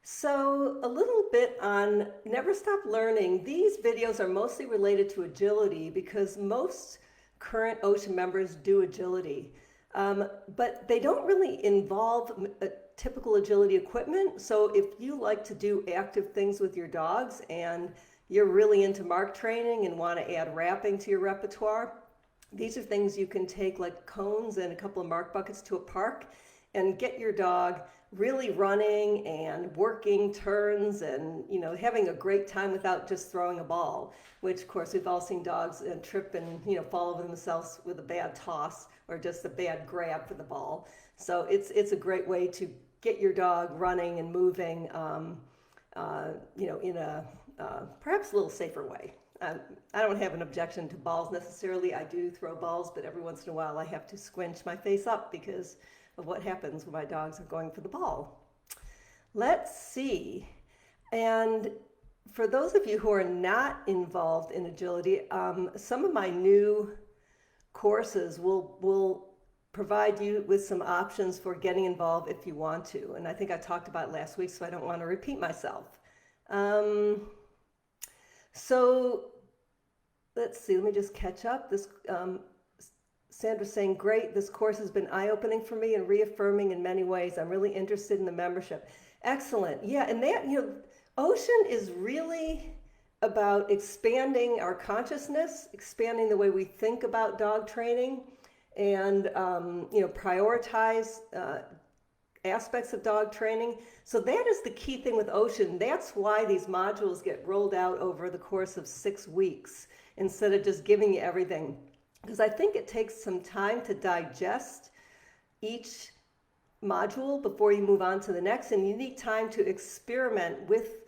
So, a little bit on Never Stop Learning. These videos are mostly related to agility because most current Ocean members do agility. But they don't really involve typical agility equipment. So, if you like to do active things with your dogs and you're really into mark training and want to add wrapping to your repertoire, these are things you can take like cones and a couple of mark buckets to a park and get your dog really running and working turns and having a great time without just throwing a ball, which of course we've all seen dogs trip and fall over themselves with a bad toss or just a bad grab for the ball. So it's a great way to get your dog running and moving in a perhaps a little safer way. I don't have an objection to balls necessarily. I do throw balls, but every once in a while I have to squinch my face up because of what happens when my dogs are going for the ball. Let's see. And for those of you who are not involved in agility, some of my new courses will provide you with some options for getting involved if you want to. And I think I talked about it last week, so I don't want to repeat myself. So let's see, let me just catch up. Sandra's saying, great, this course has been eye-opening for me and reaffirming in many ways. I'm really interested in the membership. Excellent. Yeah, and that, Ocean is really about expanding our consciousness, expanding the way we think about dog training, and, prioritize aspects of dog training. So that is the key thing with Ocean. That's why these modules get rolled out over the course of 6 weeks instead of just giving you everything. Because I think it takes some time to digest each module before you move on to the next, and you need time to experiment with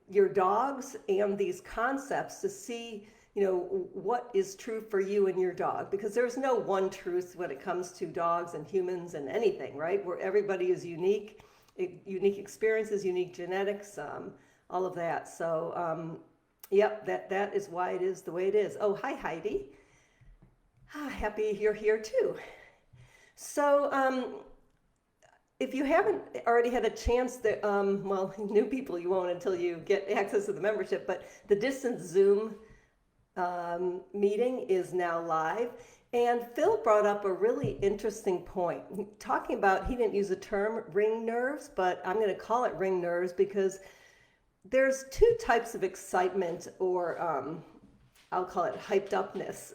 your dogs and these concepts to see what is true for you and your dog, because there's no one truth when it comes to dogs and humans and anything, right? Where everybody is unique experiences, unique genetics, all of that. So yep, that is why it is the way it is. Oh, hi Heidi. Happy you're here too. So if you haven't already had a chance to, new people you won't until you get access to the membership, but the distance Zoom meeting is now live. And Phil brought up a really interesting point, talking about, he didn't use the term ring nerves, but I'm going to call it ring nerves because there's two types of excitement, or I'll call it hyped upness.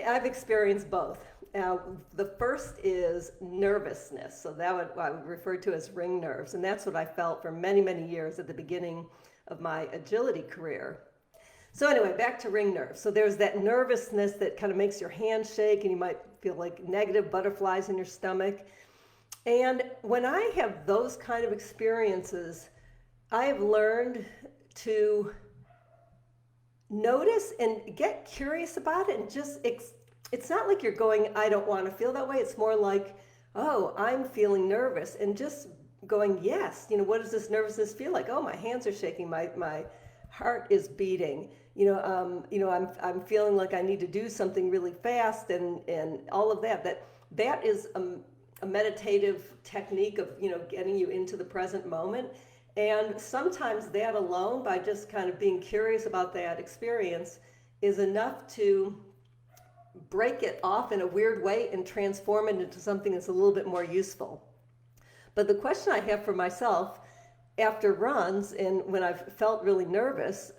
I've experienced both. The first is nervousness, so I would refer to as ring nerves, and that's what I felt for many, many years at the beginning of my agility career. So anyway, back to ring nerves. So there's that nervousness that kind of makes your hands shake and you might feel like negative butterflies in your stomach. And when I have those kind of experiences, I have learned to notice and get curious about it, and just, it's not like you're going, I don't want to feel that way. It's more like, oh, I'm feeling nervous, and just going, yes, what does this nervousness feel like? Oh, my hands are shaking, my heart is beating. I'm feeling like I need to do something really fast, and all of that. That is a meditative technique of getting you into the present moment. And sometimes that alone, by just kind of being curious about that experience, is enough to break it off in a weird way and transform it into something that's a little bit more useful. But the question I have for myself after runs and when I've felt really nervous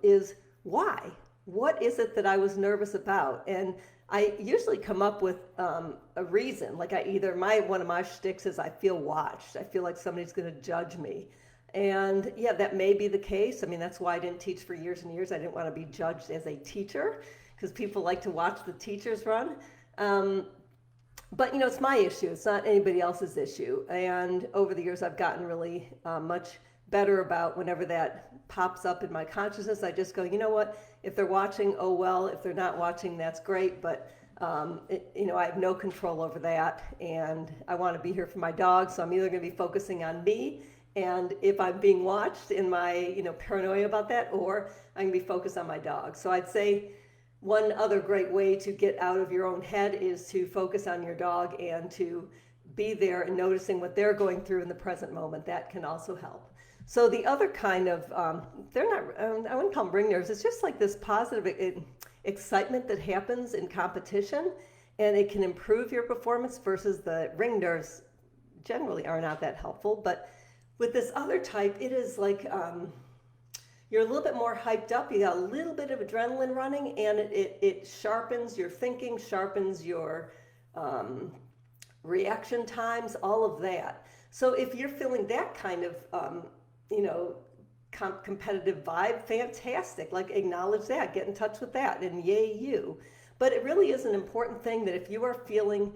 is why? What is it that I was nervous about? And I usually come up with a reason. Like one of my shticks is I feel watched. I feel like somebody's going to judge me. And yeah, that may be the case. I mean, that's why I didn't teach for years and years. I didn't want to be judged as a teacher because people like to watch the teachers run. But it's my issue. It's not anybody else's issue. And over the years, I've gotten really much better about whenever that pops up in my consciousness. I just go, you know what? If they're watching, oh well. If they're not watching, that's great. But I have no control over that. And I want to be here for my dog. So I'm either going to be focusing on me, and if I'm being watched in my paranoia about that, or I'm going to be focused on my dog. So I'd say one other great way to get out of your own head is to focus on your dog and to be there and noticing what they're going through in the present moment. That can also help. So the other kind of, they're not, I wouldn't call them ring nerves, it's just like this positive excitement that happens in competition, and it can improve your performance versus the ring nerves generally are not that helpful. But with this other type, it is like you're a little bit more hyped up, you got a little bit of adrenaline running, and it sharpens your thinking, sharpens your reaction times, all of that. So if you're feeling that kind of, competitive vibe, fantastic. Like, acknowledge that, get in touch with that, and yay you. But it really is an important thing that if you are feeling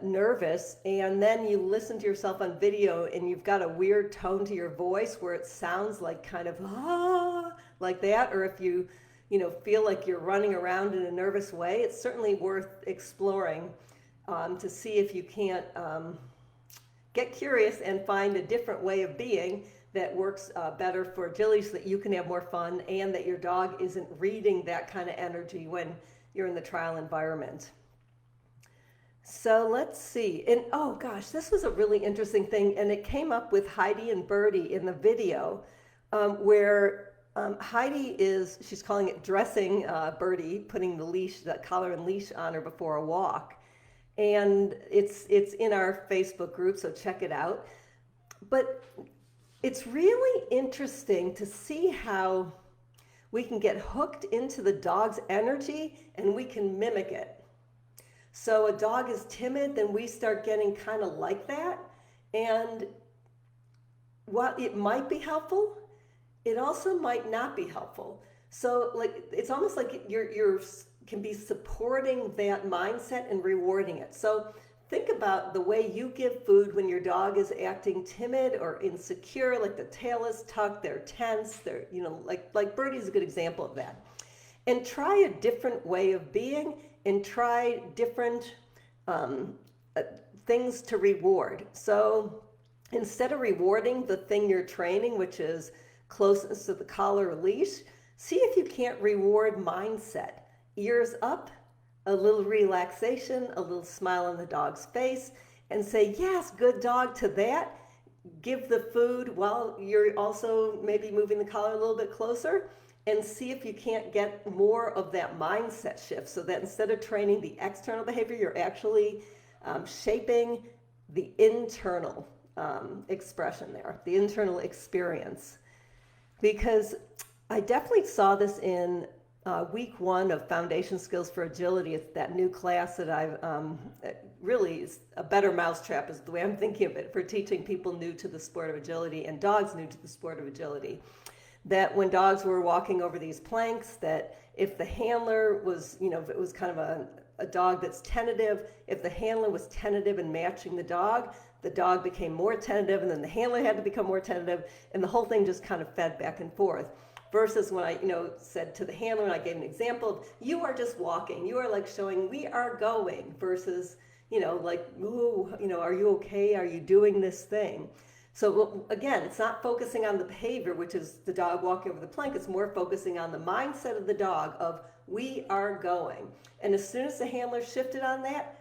nervous and then you listen to yourself on video and you've got a weird tone to your voice where it sounds like kind of like that, or if you feel like you're running around in a nervous way, it's certainly worth exploring to see if you can't get curious and find a different way of being that works better for agility, so that you can have more fun and that your dog isn't reading that kind of energy when you're in the trial environment. So let's see. And oh gosh, this was a really interesting thing, and it came up with Heidi and Birdie in the video, where Heidi she's calling it dressing Birdie, putting the collar and leash on her before a walk. And it's in our Facebook group, so check it out. But it's really interesting to see how we can get hooked into the dog's energy and we can mimic it. So a dog is timid, then we start getting kind of like that. And while it might be helpful, it also might not be helpful. So like, it's almost like you're can be supporting that mindset and rewarding it. So think about the way you give food when your dog is acting timid or insecure, like the tail is tucked, they're tense, they're, like Birdie's a good example of that. And try a different way of being, and try different things to reward. So instead of rewarding the thing you're training, which is closeness to the collar or leash, see if you can't reward mindset. Ears up, a little relaxation, a little smile on the dog's face, and say, yes, good dog to that. Give the food while you're also maybe moving the collar a little bit closer, and see if you can't get more of that mindset shift, so that instead of training the external behavior, you're actually shaping the internal expression there, the internal experience. Because I definitely saw this in week 1 of Foundation Skills for Agility. It's that new class that I've really is a better mousetrap, is the way I'm thinking of it, for teaching people new to the sport of agility and dogs new to the sport of agility. That when dogs were walking over these planks, that if the handler was, if it was kind of a dog that's tentative, if the handler was tentative and matching the dog became more tentative, and then the handler had to become more tentative, and the whole thing just kind of fed back and forth. Versus when I, said to the handler, and I gave an example of, you are just walking, you are like showing we are going, versus, like, ooh, are you okay? Are you doing this thing? So again, it's not focusing on the behavior, which is the dog walking over the plank. It's more focusing on the mindset of the dog of, we are going. And as soon as the handler shifted on that,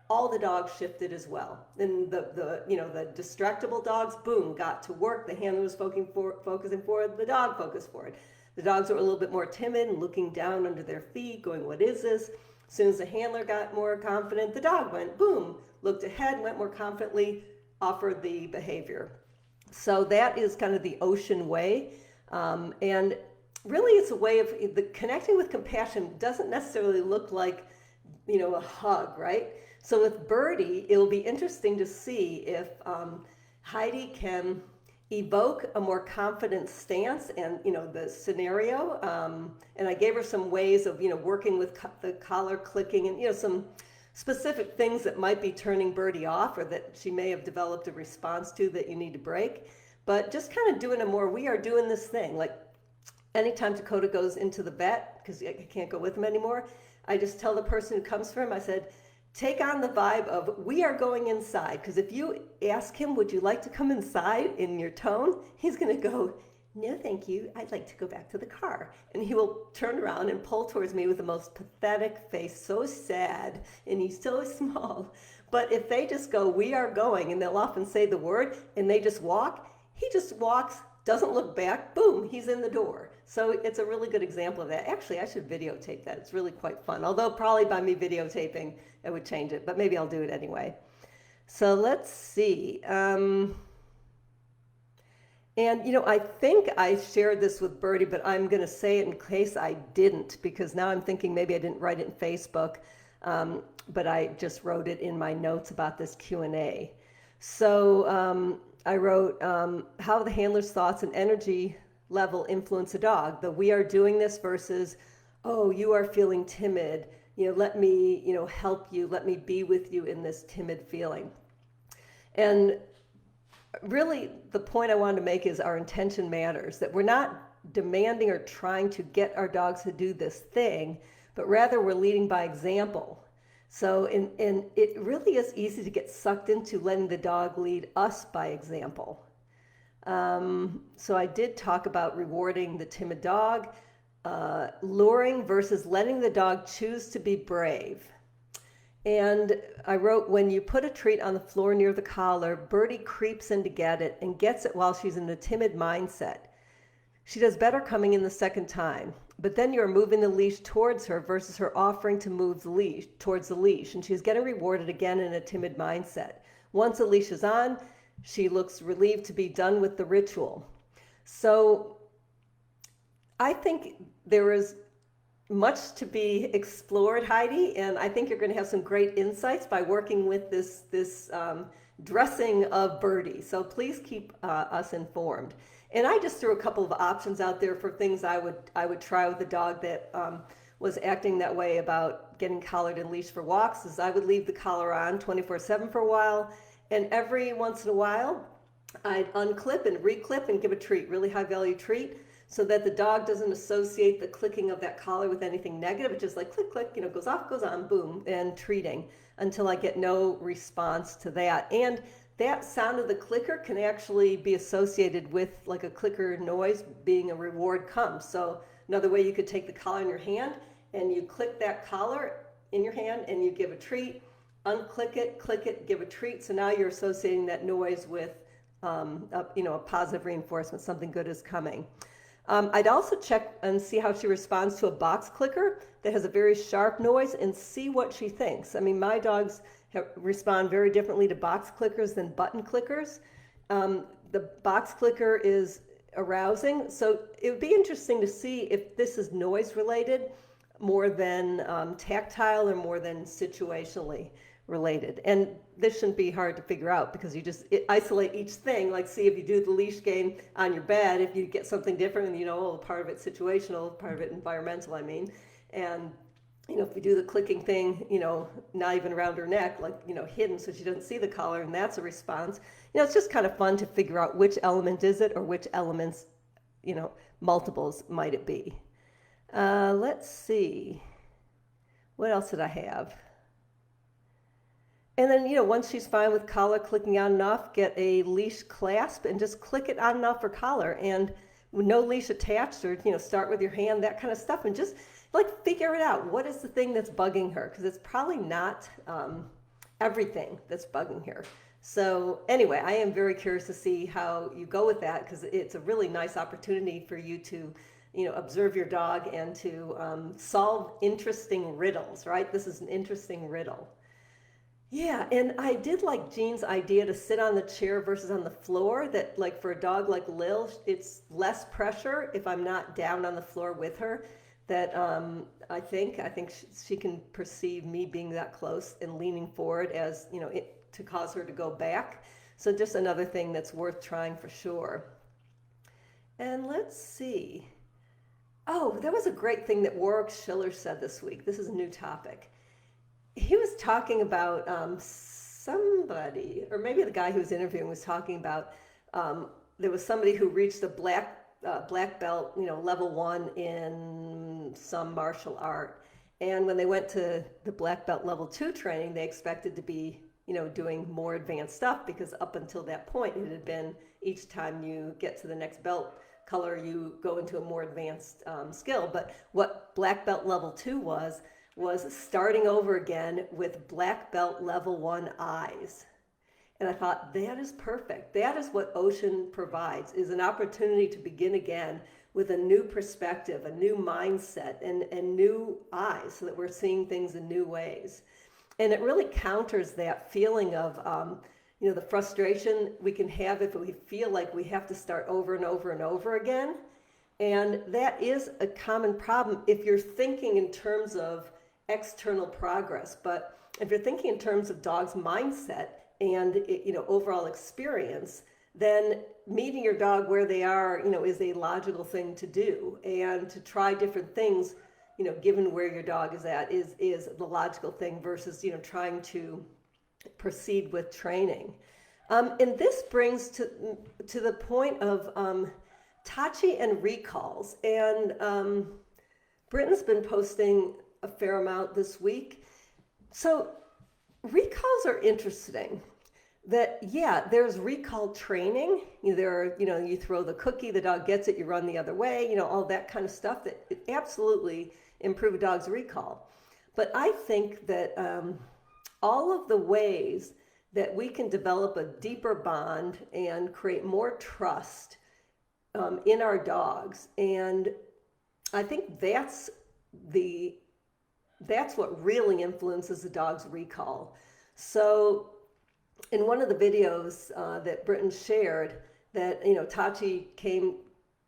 all the dogs shifted as well. And the distractible dogs, boom, got to work. The handler was focusing forward, the dog focused forward. The dogs were a little bit more timid and looking down under their feet, going, what is this? As soon as the handler got more confident, the dog went, boom, looked ahead, went more confidently, offered the behavior. So that is kind of the Ocean way. And really it's a way of connecting with compassion. Doesn't necessarily look like, a hug, right? So with Birdie, it will be interesting to see if Heidi can evoke a more confident stance and, the scenario. And I gave her some ways of, working with the collar clicking and, some specific things that might be turning Birdie off, or that she may have developed a response to that you need to break. But just kind of doing a more, we are doing this thing. Like anytime Dakota goes into the vet, because I can't go with him anymore, I just tell the person who comes for him, I said, take on the vibe of, we are going inside. Because if you ask him, would you like to come inside, in your tone, he's going to go, no, thank you. I'd like to go back to the car. And he will turn around and pull towards me with the most pathetic face, so sad, and he's so small. But if they just go, we are going, and they'll often say the word, and they just walk, he just walks, doesn't look back, boom, he's in the door. So it's a really good example of that. Actually, I should videotape that. It's really quite fun. Although probably by me videotaping, it would change it, but maybe I'll do it anyway. So let's see. And I think I shared this with Birdie, but I'm going to say it in case I didn't, because now I'm thinking maybe I didn't write it in Facebook, but I just wrote it in my notes about this Q&A. So I wrote how the handler's thoughts and energy level influence a dog. The we are doing this versus, oh, you are feeling timid. Let me, help you. Let me be with you in this timid feeling. And really, the point I wanted to make is our intention matters, that we're not demanding or trying to get our dogs to do this thing, but rather we're leading by example. So, and it really is easy to get sucked into letting the dog lead us by example. So I did talk about rewarding the timid dog, luring versus letting the dog choose to be brave. And I wrote, when you put a treat on the floor near the collar, Birdie creeps in to get it and gets it while she's in the timid mindset. She does better coming in the second time, but then you're moving the leash towards her versus her offering to move the leash towards the leash, and she's getting rewarded again in a timid mindset. Once the leash is on, she looks relieved to be done with the ritual. So I think there is much to be explored, Heidi, and I think you're going to have some great insights by working with this dressing of Birdie. So please keep us informed. And I just threw a couple of options out there for things I would try with a dog that was acting that way about getting collared and leashed for walks. Is I would leave the collar on 24/7 for a while, and every once in a while I'd unclip and reclip and give a treat, really high value treat, so that the dog doesn't associate the clicking of that collar with anything negative. It's just like click, click, goes off, goes on, boom, and treating until I get no response to that. And that sound of the clicker can actually be associated with like a clicker noise being a reward comes. So another way, you could take the collar in your hand and you click that collar in your hand and you give a treat, unclick it, click it, give a treat. So now you're associating that noise with a positive reinforcement, something good is coming. I'd also check and see how she responds to a box clicker that has a very sharp noise and see what she thinks. I mean, my dogs respond very differently to box clickers than button clickers. The box clicker is arousing, so it would be interesting to see if this is noise related more than tactile or more than situationally related. And this shouldn't be hard to figure out because you just isolate each thing, like see if you do the leash game on your bed, if you get something different and part of it situational, part of it environmental, and if we do the clicking thing, not even around her neck, like, hidden so she doesn't see the collar, and that's a response. It's just kind of fun to figure out which element is it or which elements, multiples might it be. Let's see. What else did I have? And then, once she's fine with collar clicking on and off, get a leash clasp and just click it on and off her collar. And with no leash attached, or, start with your hand, that kind of stuff, and just figure it out. What is the thing that's bugging her? Because it's probably not everything that's bugging her. So anyway, I am very curious to see how you go with that, because it's a really nice opportunity for you to, observe your dog and to solve interesting riddles, right? This is an interesting riddle. Yeah, and I did like Jean's idea to sit on the chair versus on the floor, that for a dog like Lil, it's less pressure if I'm not down on the floor with her, that I think she can perceive me being that close and leaning forward as, to cause her to go back. So just another thing that's worth trying for sure. And let's see. Oh, that was a great thing that Warwick Schiller said this week. This is a new topic. He was talking about somebody, or maybe the guy who was interviewing was talking about, there was somebody who reached a black belt, level 1 in some martial art. And when they went to the black belt level 2 training, they expected to be, doing more advanced stuff, because up until that point, it had been each time you get to the next belt color, you go into a more advanced skill. But what black belt level 2 was was starting over again with black belt level 1 eyes. And I thought, that is perfect. That is what Ocean provides, is an opportunity to begin again with a new perspective, a new mindset, and new eyes, so that we're seeing things in new ways. And it really counters that feeling of, the frustration we can have if we feel like we have to start over and over and over again. And that is a common problem if you're thinking in terms of external progress. But if you're thinking in terms of dog's mindset and overall experience, then meeting your dog where they are, is a logical thing to do. And to try different things, given where your dog is at, is the logical thing versus, trying to proceed with training. And this brings to the point of Tachi and recalls. And Britton's been posting a fair amount this week. So recalls are interesting. That, there's recall training. You throw the cookie, the dog gets it, you run the other way, all that kind of stuff that it absolutely improve a dog's recall. But I think that all of the ways that we can develop a deeper bond and create more trust in our dogs, and I think that's what really influences the dog's recall. So in one of the videos that Britton shared, that Tachi came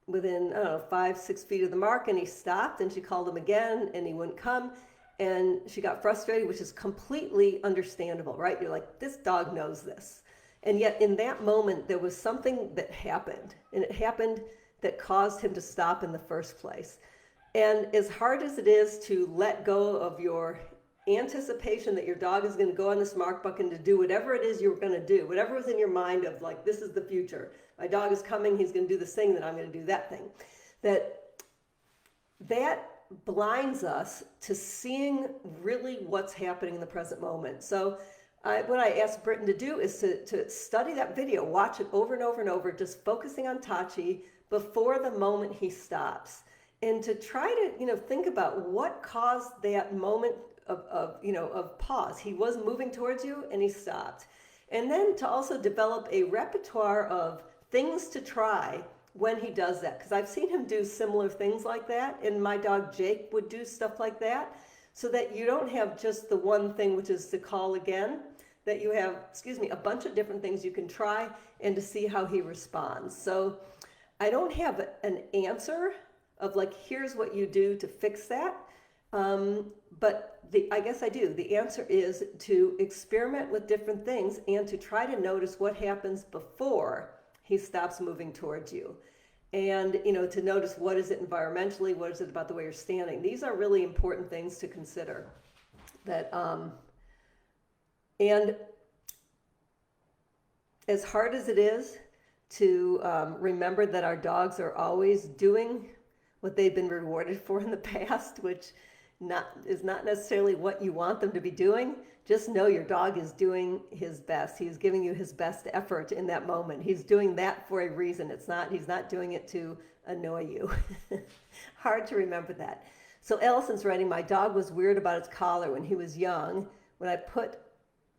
within 5-6 feet of the mark, and he stopped, and she called him again, and he wouldn't come, and she got frustrated, which is completely understandable, right? You're like, this dog knows this, and yet in that moment there was something that happened, and it happened that caused him to stop in the first place. And as hard as it is to let go of your anticipation that your dog is going to go on this mark bucket and to do whatever it is you're going to do, whatever was in your mind of like, this is the future, my dog is coming, he's going to do this thing, then I'm going to do that thing, that blinds us to seeing really what's happening in the present moment. So what I asked Britton to do is to study that video, watch it over and over and over, just focusing on Tachi before the moment he stops, and to try to think about what caused that moment of pause. He was moving towards you and he stopped. And then to also develop a repertoire of things to try when he does that, because I've seen him do similar things like that, and my dog Jake would do stuff like that, so that you don't have just the one thing, which is to call again, that you have, a bunch of different things you can try and to see how he responds. So I don't have an answer of like, here's what you do to fix that. But I guess I do. The answer is to experiment with different things and to try to notice what happens before he stops moving towards you. And, to notice what is it environmentally, what is it about the way you're standing. These are really important things to consider. And as hard as it is to remember that our dogs are always doing what they've been rewarded for in the past, which is not necessarily what you want them to be doing. Just know your dog is doing his best. He's giving you his best effort in that moment. He's doing that for a reason. He's not doing it to annoy you. Hard to remember that. So Allison's writing, my dog was weird about its collar when he was young. When I put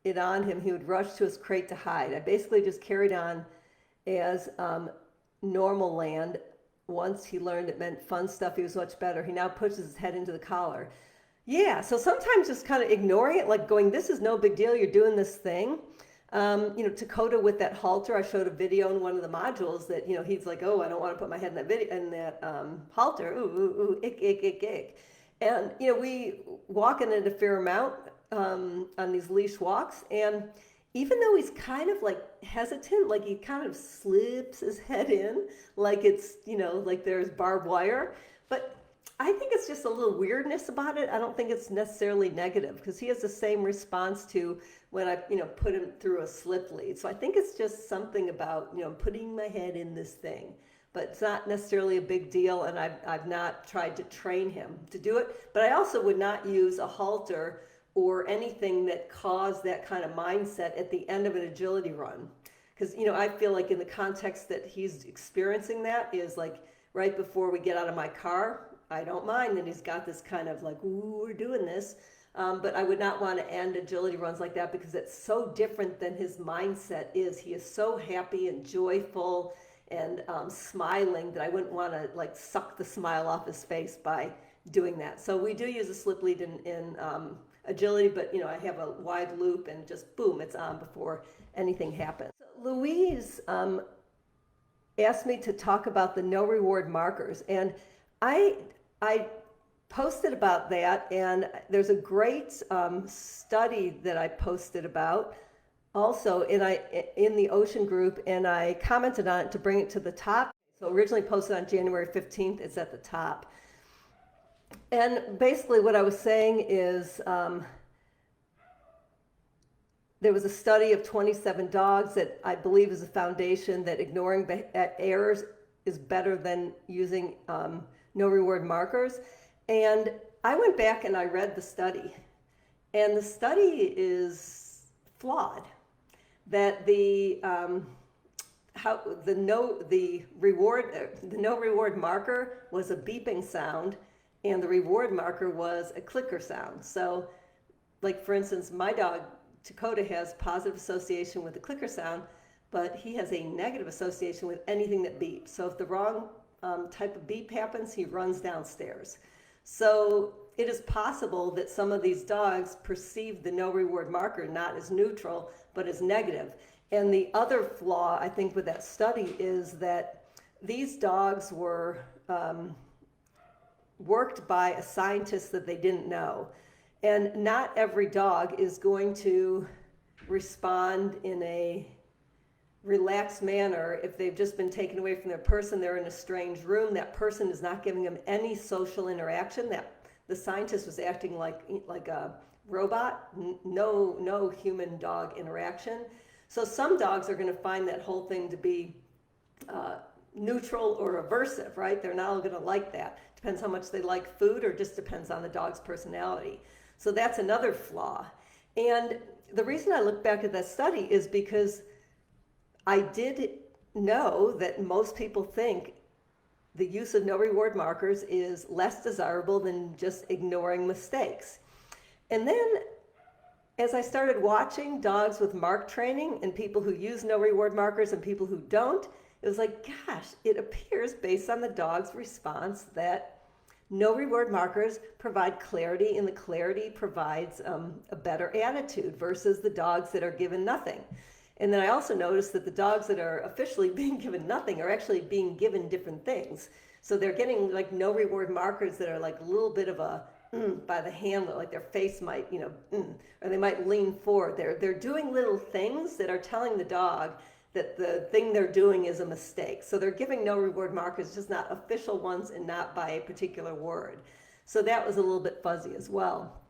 it on him, he would rush to his crate to hide. I basically just carried on as normal land. Once he learned it meant fun stuff, he was much better. He now pushes his head into the collar. Yeah, so sometimes just kind of ignoring it, like going, this is no big deal, you're doing this thing. Dakota with that halter, I showed a video in one of the modules that, he's like, oh, I don't want to put my head in that halter, ooh, ick, ick, ick, ick. And, we walk in it a fair amount on these leash walks, and even though he's kind of like hesitant, like he kind of slips his head in, like it's, like there's barbed wire, but I think it's just a little weirdness about it. I don't think it's necessarily negative, because he has the same response to when I, put him through a slip lead. So I think it's just something about, putting my head in this thing, but it's not necessarily a big deal. And I've not tried to train him to do it, but I also would not use a halter or anything that caused that kind of mindset at the end of an agility run. Because, I feel like in the context that he's experiencing that is like right before we get out of my car, I don't mind that he's got this kind of like, ooh, we're doing this. But I would not want to end agility runs like that because it's so different than his mindset is. He is so happy and joyful and smiling that I wouldn't want to like suck the smile off his face by doing that. So we do use a slip lead in agility, but I have a wide loop and just boom, it's on before anything happens. So Louise asked me to talk about the no reward markers, and I posted about that, and there's a great study that I posted about also in the Ocean group, and I commented on it to bring it to the top. So originally posted on January 15th, it's at the top. And basically what I was saying is there was a study of 27 dogs that I believe is a foundation that ignoring errors is better than using no reward markers. And I went back and I read the study, and the study is flawed. That the no reward marker was a beeping sound, and the reward marker was a clicker sound. So, like for instance, my dog Dakota has positive association with the clicker sound, but he has a negative association with anything that beeps. So if the wrong type of beep happens, he runs downstairs. So it is possible that some of these dogs perceive the no reward marker not as neutral, but as negative. And the other flaw, I think, with that study is that these dogs were worked by a scientist that they didn't know. And not every dog is going to respond in a relaxed manner if they've just been taken away from their person, they're in a strange room, that person is not giving them any social interaction, that the scientist was acting like a robot, no human dog interaction. So some dogs are going to find that whole thing to be neutral or aversive, right? They're not all going to like that. Depends how much they like food, or just depends on the dog's personality. So that's another flaw. And the reason I look back at that study is because I did know that most people think the use of no reward markers is less desirable than just ignoring mistakes. And then as I started watching dogs with mark training and people who use no reward markers and people who don't, it was like, gosh, it appears based on the dog's response that no reward markers provide clarity, and the clarity provides a better attitude versus the dogs that are given nothing. And then I also noticed that the dogs that are officially being given nothing are actually being given different things. So they're getting like no reward markers that are like a little bit of a by the handler, like their face might, or they might lean forward. They're doing little things that are telling the dog that the thing they're doing is a mistake. So they're giving no reward markers, just not official ones and not by a particular word. So that was a little bit fuzzy as well.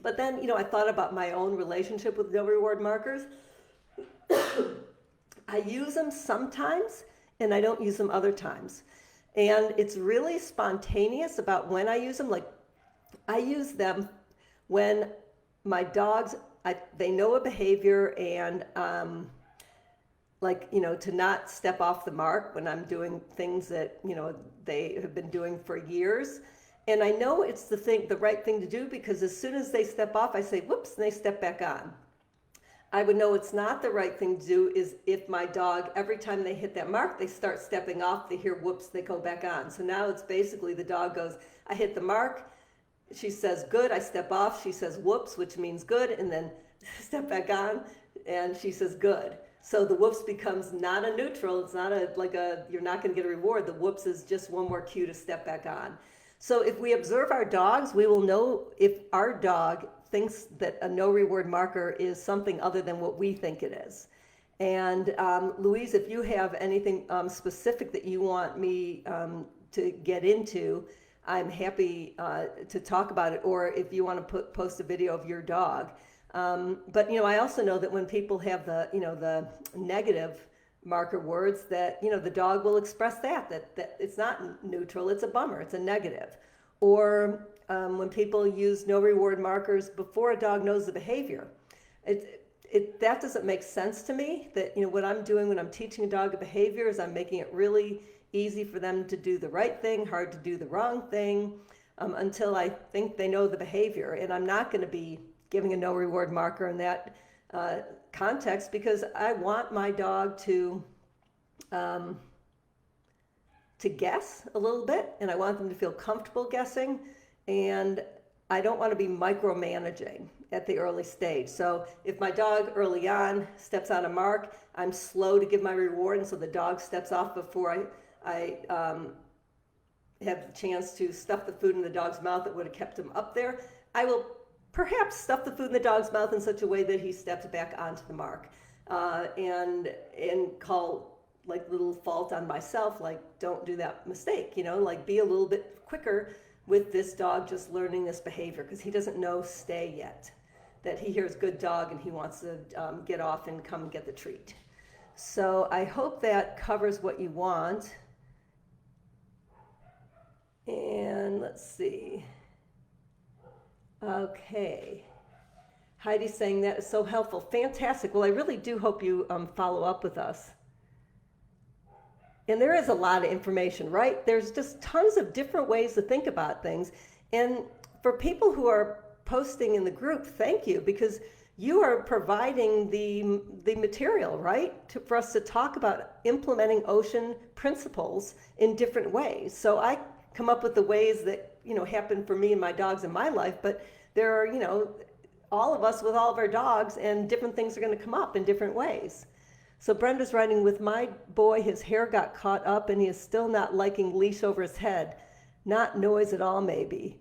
But then, I thought about my own relationship with no reward markers. I use them sometimes and I don't use them other times. And it's really spontaneous about when I use them. Like I use them when my dogs, they know a behavior and to not step off the mark when I'm doing things that, they have been doing for years. And I know it's the right thing to do because as soon as they step off, I say, whoops, and they step back on. I would know it's not the right thing to do is if my dog, every time they hit that mark, they start stepping off, they hear whoops, they go back on. So now it's basically the dog goes, I hit the mark, she says good, I step off, she says whoops, which means good, and then step back on, and she says good. So the whoops becomes not a neutral, it's not you're not going to get a reward. The whoops is just one more cue to step back on. So if we observe our dogs, we will know if our dog thinks that a no reward marker is something other than what we think it is. And Louise, if you have anything specific that you want me to get into, I'm happy to talk about it, or if you want to post a video of your dog. But I also know that when people have the negative marker words, that the dog will express that it's not neutral, it's a bummer, it's a negative. Or when people use no reward markers before a dog knows the behavior, that doesn't make sense to me. That what I'm doing when I'm teaching a dog a behavior is I'm making it really easy for them to do the right thing, hard to do the wrong thing, until I think they know the behavior. And I'm not going to be giving a no reward marker in that context, because I want my dog to guess a little bit, and I want them to feel comfortable guessing, and I don't want to be micromanaging at the early stage. So if my dog early on steps on a mark, I'm slow to give my reward, and so the dog steps off before I have the chance to stuff the food in the dog's mouth that would have kept him up there. I will perhaps stuff the food in the dog's mouth in such a way that he steps back onto the mark, and call like little fault on myself, like don't do that mistake, like be a little bit quicker with this dog just learning this behavior, because he doesn't know stay yet, that he hears good dog and he wants to get off and come get the treat. So I hope that covers what you want. And let's see. Okay. Heidi's saying that is so helpful. Fantastic. Well, I really do hope you follow up with us. And there is a lot of information, right? There's just tons of different ways to think about things. And for people who are posting in the group, thank you, because you are providing the material, right, for us to talk about implementing ocean principles in different ways. So I come up with the ways that, happen for me and my dogs in my life, but there are, all of us with all of our dogs, and different things are going to come up in different ways. So Brenda's writing, with my boy, his hair got caught up and he is still not liking leash over his head. Not noise at all, maybe.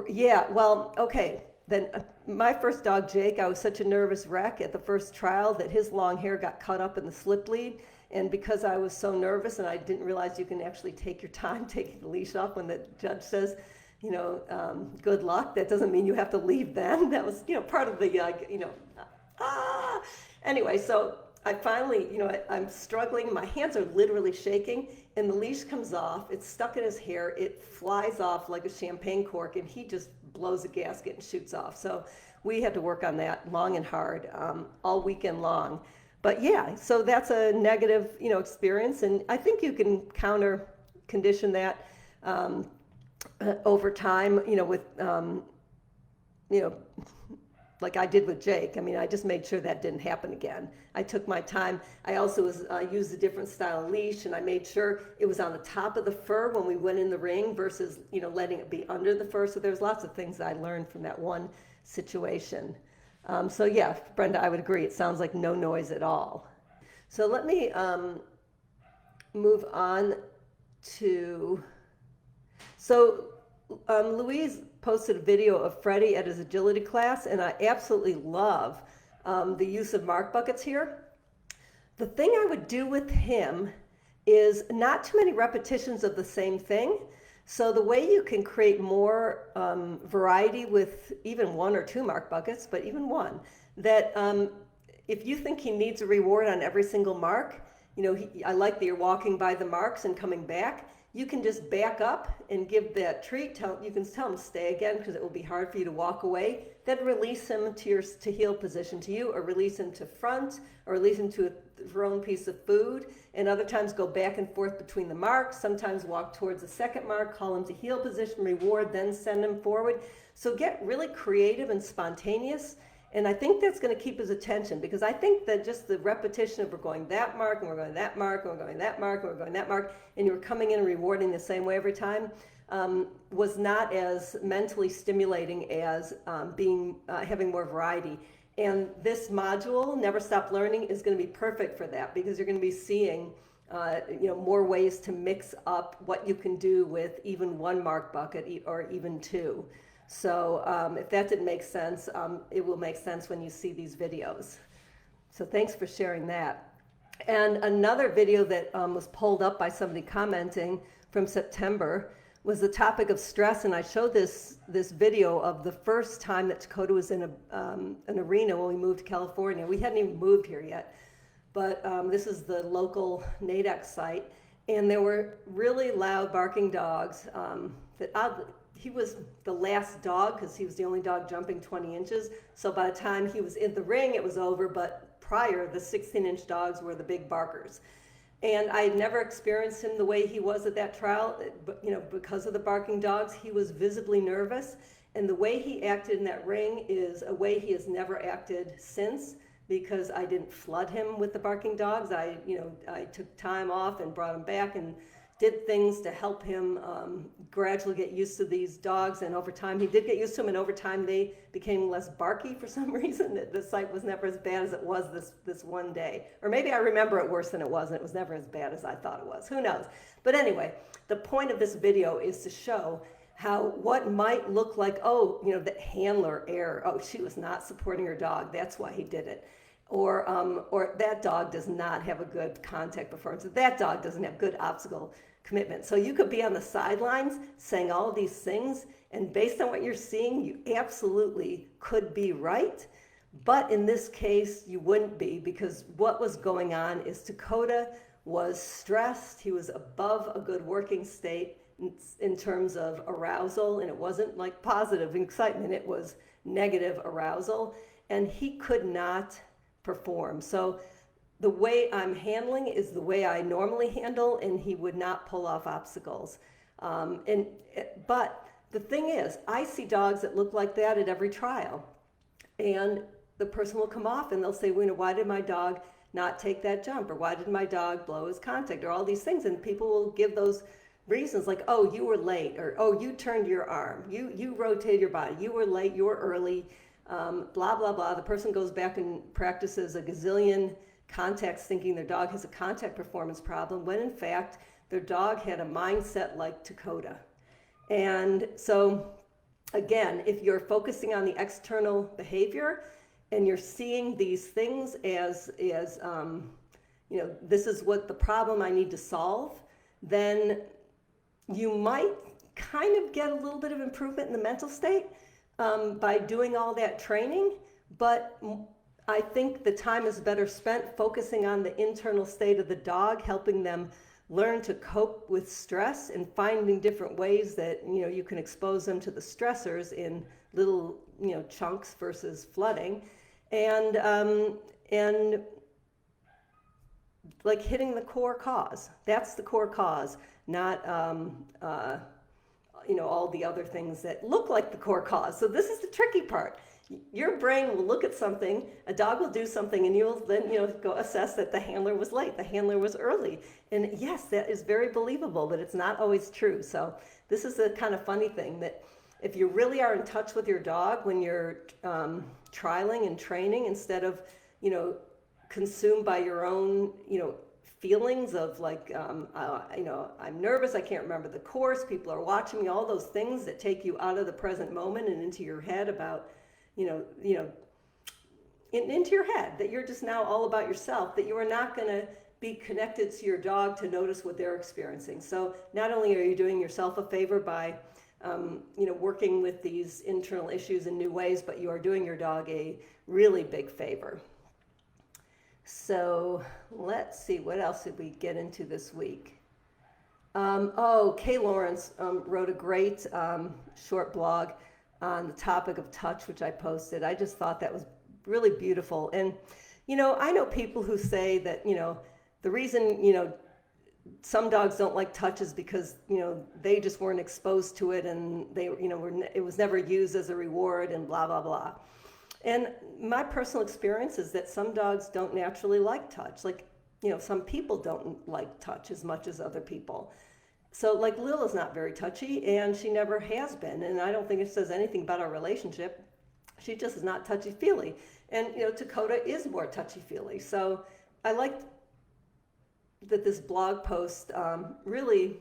Yeah, well, okay. Then my first dog, Jake, I was such a nervous wreck at the first trial that his long hair got caught up in the slip lead. And because I was so nervous and I didn't realize you can actually take your time taking the leash off when the judge says, good luck, that doesn't mean you have to leave then. That was, part of the, Anyway, so I finally, I'm struggling. My hands are literally shaking, and the leash comes off. It's stuck in his hair. It flies off like a champagne cork, and he just blows a gasket and shoots off. So we had to work on that long and hard all weekend long. But yeah, so that's a negative, experience, and I think you can counter condition that over time, with, like I did with Jake. I mean, I just made sure that didn't happen again. I took my time. I also used a different style of leash, and I made sure it was on the top of the fur when we went in the ring versus, letting it be under the fur. So there's lots of things that I learned from that one situation. So yeah, Brenda, I would agree. It sounds like no noise at all. So let me move on to, Louise posted a video of Freddie at his agility class, and I absolutely love the use of mark buckets here. The thing I would do with him is not too many repetitions of the same thing. So the way you can create more variety with even one or two mark buckets, but even one, that if you think he needs a reward on every single mark, I like that you're walking by the marks and coming back. You can just back up and give that treat. You can tell him stay again, because it will be hard for you to walk away. Then release him to heel position to you, or release him to front, or release him to a thrown piece of food. And other times go back and forth between the marks. Sometimes walk towards the second mark, call him to heel position, reward, then send him forward. So get really creative and spontaneous. And I think that's going to keep his attention, because I think that just the repetition of we're going that mark, and we're going that mark, and we're going that mark, and we're going that mark, and you're coming in and rewarding the same way every time, was not as mentally stimulating as having more variety. And this module, Never Stop Learning, is going to be perfect for that, because you're going to be seeing more ways to mix up what you can do with even one mark bucket or even two. So if that didn't make sense, it will make sense when you see these videos. So thanks for sharing that. And another video that was pulled up by somebody commenting from September was the topic of stress. And I showed this video of the first time that Dakota was in an arena when we moved to California. We hadn't even moved here yet, but this is the local NADAC site. And there were really loud barking dogs that oddly, he was the last dog, because he was the only dog jumping 20 inches. So by the time he was in the ring, it was over. But prior, the 16-inch dogs were the big barkers. And I had never experienced him the way he was at that trial, but because of the barking dogs, he was visibly nervous. And the way he acted in that ring is a way he has never acted since, because I didn't flood him with the barking dogs. I took time off and brought him back and did things to help him gradually get used to these dogs. And over time, he did get used to them, and over time, they became less barky for some reason. The sight was never as bad as it was this one day. Or maybe I remember it worse than it was, and it was never as bad as I thought it was. Who knows? But anyway, the point of this video is to show how what might look like, the handler error. Oh, she was not supporting her dog. That's why he did it. Or that dog does not have a good contact performance. That dog doesn't have good obstacle commitment. So you could be on the sidelines saying all of these things, and based on what you're seeing, you absolutely could be right. But in this case, you wouldn't be, because what was going on is Dakota was stressed. He was above a good working state in terms of arousal, and it wasn't like positive excitement, it was negative arousal, and he could not perform. So the way I'm handling is the way I normally handle, and he would not pull off obstacles. But the thing is, I see dogs that look like that at every trial, and the person will come off and they'll say, why did my dog not take that jump? Or why did my dog blow his contact? Or all these things, and people will give those reasons like, oh, you were late, or oh, you turned your arm, you rotated your body, you were late, you were early, blah, blah, blah. The person goes back and practices a gazillion contacts thinking their dog has a contact performance problem, when in fact their dog had a mindset like Dakota. And so again, if you're focusing on the external behavior and you're seeing these things as this is what the problem I need to solve, then you might kind of get a little bit of improvement in the mental state by doing all that training. But I think the time is better spent focusing on the internal state of the dog, helping them learn to cope with stress and finding different ways that you can expose them to the stressors in little chunks versus flooding, and like hitting the core cause. That's the core cause, not all the other things that look like the core cause. So this is the tricky part. Your brain will look at something, a dog will do something, and you'll then go assess that the handler was late, the handler was early. And yes, that is very believable, but it's not always true. So this is the kind of funny thing, that if you really are in touch with your dog when you're trialing and training, instead of consumed by your own feelings of like I'm nervous, I can't remember the course, people are watching me, all those things that take you out of the present moment and into your head about into your head, that you're just now all about yourself, that you are not going to be connected to your dog to notice what they're experiencing. So not only are you doing yourself a favor by working with these internal issues in new ways, but you are doing your dog a really big favor. So let's see, what else did we get into this week? Kay Lawrence wrote a great short blog on the topic of touch, which I posted. I just thought that was really beautiful. And, I know people who say that, the reason, some dogs don't like touch is because, they just weren't exposed to it, and they, it was never used as a reward, and blah, blah, blah. And my personal experience is that some dogs don't naturally like touch. Like, some people don't like touch as much as other people. So like Lil is not very touchy, and she never has been. And I don't think it says anything about our relationship. She just is not touchy-feely. And, Dakota is more touchy-feely. So I liked that this blog post really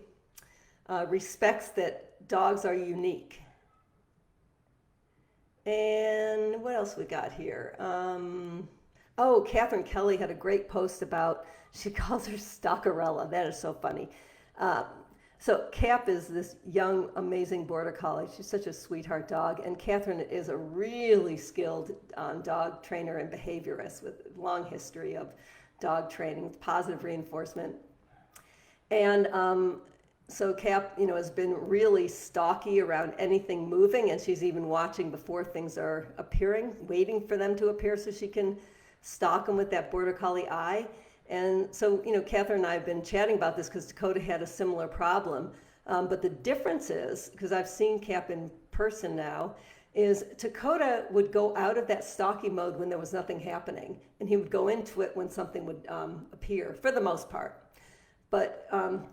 respects that dogs are unique. And what else we got here? Catherine Kelly had a great post about, she calls her Stockerella. That is so funny. So Cap is this young, amazing border collie. She's such a sweetheart dog. And Catherine is a really skilled dog trainer and behaviorist with a long history of dog training, positive reinforcement. And so Cap, has been really stalky around anything moving, and she's even watching before things are appearing, waiting for them to appear so she can stalk them with that border collie eye. And so, Catherine and I have been chatting about this because Dakota had a similar problem. But the difference is, because I've seen Cap in person now, is Dakota would go out of that stalking mode when there was nothing happening, and he would go into it when something would appear, for the most part. But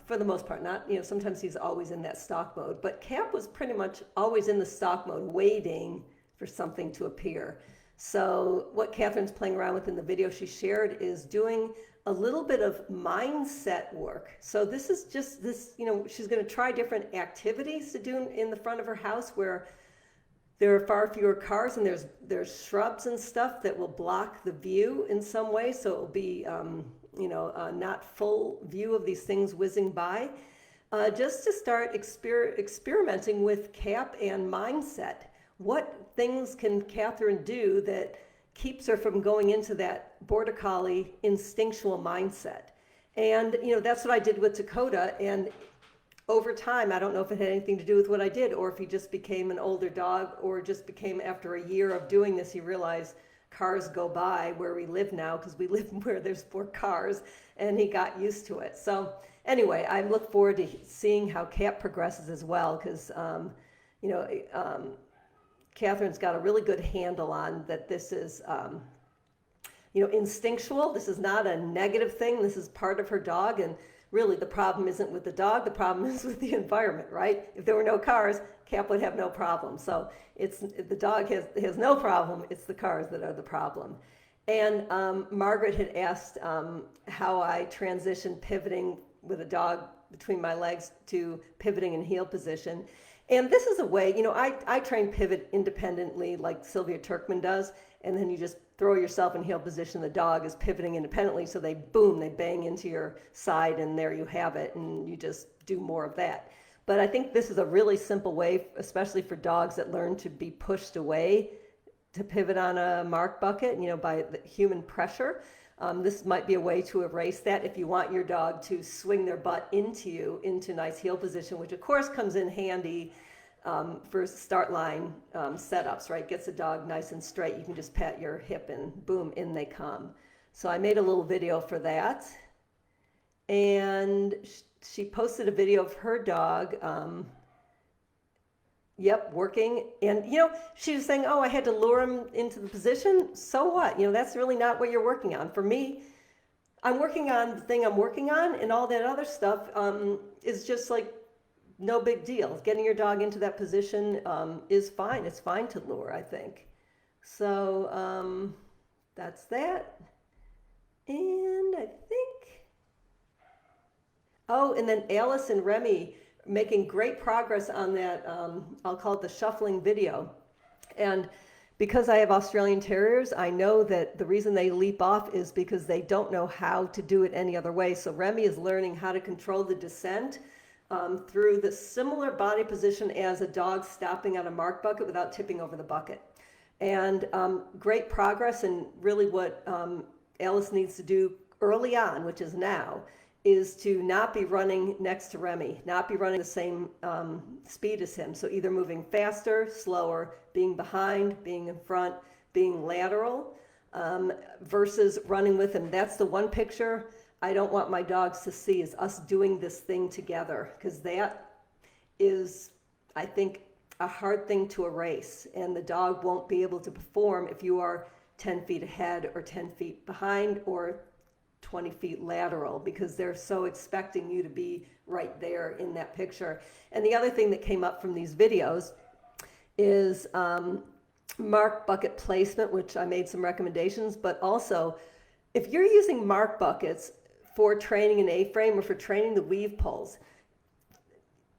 for the most part, not, sometimes he's always in that stalk mode. But Cap was pretty much always in the stalk mode, waiting for something to appear. So what Catherine's playing around with in the video she shared is doing a little bit of mindset work. So this is just this, she's going to try different activities to do in the front of her house where there are far fewer cars and there's shrubs and stuff that will block the view in some way. So it will be, not full view of these things whizzing by. Just to start experimenting with Cap and mindset. What things can Catherine do that keeps her from going into that border collie instinctual mindset? And, that's what I did with Dakota. And over time, I don't know if it had anything to do with what I did or if he just became an older dog or just became, after a year of doing this, he realized cars go by where we live now because we live where there's more cars, and he got used to it. So anyway, I look forward to seeing how Cap progresses as well because, Catherine's got a really good handle on that this is, instinctual. This is not a negative thing. This is part of her dog. And really the problem isn't with the dog. The problem is with the environment, right? If there were no cars, Cap would have no problem. So the dog has no problem. It's the cars that are the problem. And Margaret had asked how I transitioned pivoting with a dog between my legs to pivoting in heel position. And this is a way, I train pivot independently like Sylvia Turkman does, and then you just throw yourself in heel position. The dog is pivoting independently, so they bang into your side, and there you have it, and you just do more of that. But I think this is a really simple way, especially for dogs that learn to be pushed away, to pivot on a mark bucket, by the human pressure. This might be a way to erase that if you want your dog to swing their butt into you, into nice heel position, which of course comes in handy for start line setups, right? Gets the dog nice and straight. You can just pat your hip and boom, in they come. So I made a little video for that. And she posted a video of her dog, working. And, she was saying, oh, I had to lure him into the position. So what? That's really not what you're working on. For me, I'm working on the thing I'm working on, and all that other stuff is just like no big deal. Getting your dog into that position is fine. It's fine to lure, I think. So that's that. And I think, and then Alice and Remy making great progress on that, I'll call it the shuffling video. And because I have Australian Terriers, I know that the reason they leap off is because they don't know how to do it any other way. So Remy is learning how to control the descent through the similar body position as a dog stopping on a mark bucket without tipping over the bucket. And great progress, and really what Alice needs to do early on, which is now, is to not be running next to Remy, not be running the same speed as him. So either moving faster, slower, being behind, being in front, being lateral, versus running with him. That's the one picture I don't want my dogs to see, is us doing this thing together, because that is, I think, a hard thing to erase, and the dog won't be able to perform if you are 10 feet ahead or 10 feet behind or 20 feet lateral, because they're so expecting you to be right there in that picture. And the other thing that came up from these videos is mark bucket placement, which I made some recommendations, but also if you're using mark buckets for training an A-frame or for training the weave poles,